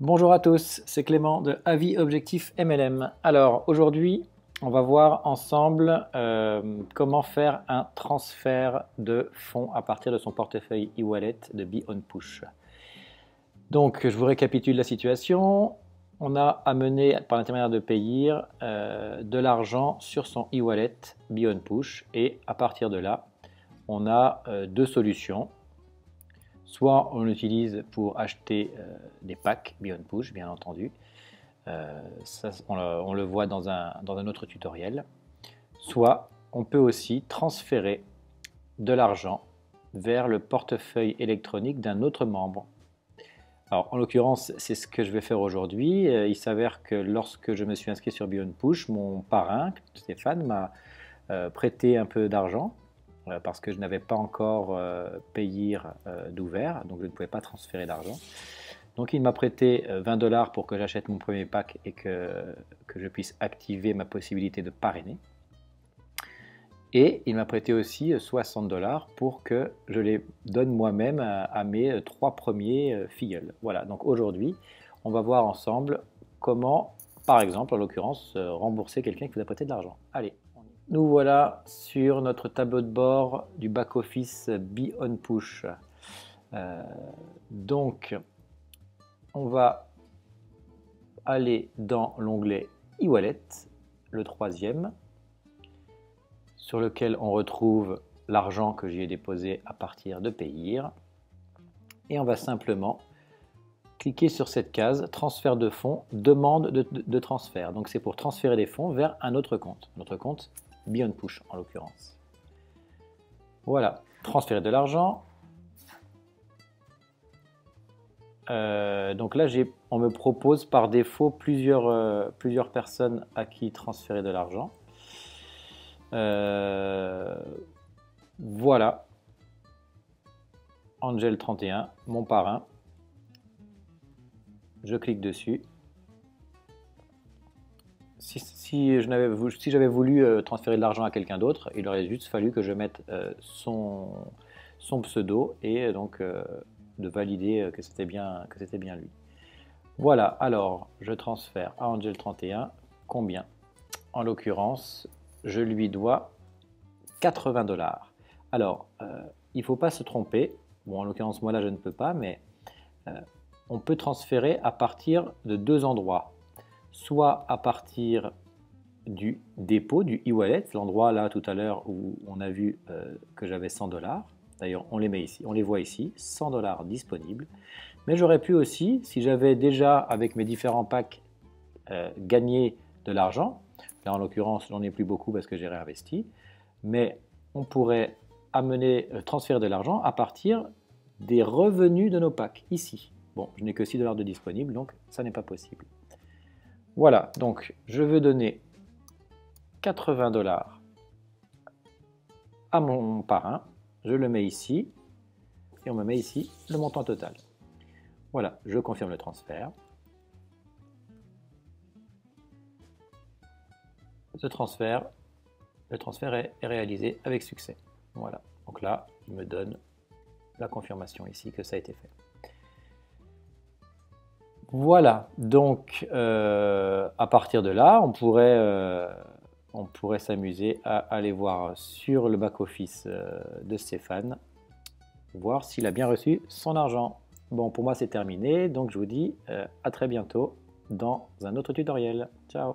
Bonjour à tous, c'est Clément de Avis Objectif MLM. Alors aujourd'hui, on va voir ensemble comment faire un transfert de fonds à partir de son portefeuille e-wallet de BeOnPush. Donc je vous récapitule la situation. On a amené par l'intermédiaire de Payeer de l'argent sur son e-wallet BeOnPush et à partir de là, on a deux solutions. Soit on l'utilise pour acheter des packs BeOnPush, bien entendu. Ça, on le voit dans un autre tutoriel. Soit on peut aussi transférer de l'argent vers le portefeuille électronique d'un autre membre. Alors, en l'occurrence, c'est ce que je vais faire aujourd'hui. Il s'avère que lorsque je me suis inscrit sur BeOnPush, mon parrain, Stéphane, m'a prêté un peu d'argent parce que je n'avais pas encore Payeer d'ouvert, donc je ne pouvais pas transférer d'argent. Donc il m'a prêté 20 $ pour que j'achète mon premier pack et que je puisse activer ma possibilité de parrainer. Et il m'a prêté aussi 60 $ pour que je les donne moi-même à mes 3 premiers filleuls. Voilà, donc aujourd'hui, on va voir ensemble comment, par exemple, en l'occurrence, rembourser quelqu'un qui vous a prêté de l'argent. Allez. Nous voilà sur notre tableau de bord du back-office BeOnPush. Donc, on va aller dans l'onglet e-wallet, le troisième, sur lequel on retrouve l'argent que j'y ai déposé à partir de Payeer. Et on va simplement cliquer sur cette case, transfert de fonds, demande de transfert. Donc c'est pour transférer des fonds vers un autre compte. Notre compte BeOnPush en l'occurrence. Voilà, transférer de l'argent. Donc là, on me propose par défaut plusieurs personnes à qui transférer de l'argent. Voilà, Angel31, mon parrain. Je clique dessus. Si j'avais voulu transférer de l'argent à quelqu'un d'autre, il aurait juste fallu que je mette son pseudo et donc de valider que c'était bien lui. Voilà, alors je transfère à Angel31 combien? En l'occurrence, je lui dois 80 $. Alors, il ne faut pas se tromper. Bon, en l'occurrence, moi là, je ne peux pas, mais on peut transférer à partir de deux endroits. Soit à partir du dépôt, du e-wallet, l'endroit là tout à l'heure où on a vu que j'avais 100 $. D'ailleurs, on les met ici, on les voit ici, 100 $ disponibles. Mais j'aurais pu aussi, si j'avais déjà, avec mes différents packs, gagné de l'argent, là en l'occurrence, j'en ai plus beaucoup parce que j'ai réinvesti, mais on pourrait transférer de l'argent à partir des revenus de nos packs, ici. Bon, je n'ai que 6 $ de disponibles, donc ça n'est pas possible. Voilà, donc je veux donner 80 $ à mon parrain, je le mets ici, et on me met ici le montant total. Voilà, je confirme le transfert. Le transfert est réalisé avec succès. Voilà, donc là, il me donne la confirmation ici que ça a été fait. Voilà, donc à partir de là, on pourrait s'amuser à aller voir sur le back-office de Stéphane, voir s'il a bien reçu son argent. Bon, pour moi c'est terminé, donc je vous dis à très bientôt dans un autre tutoriel. Ciao!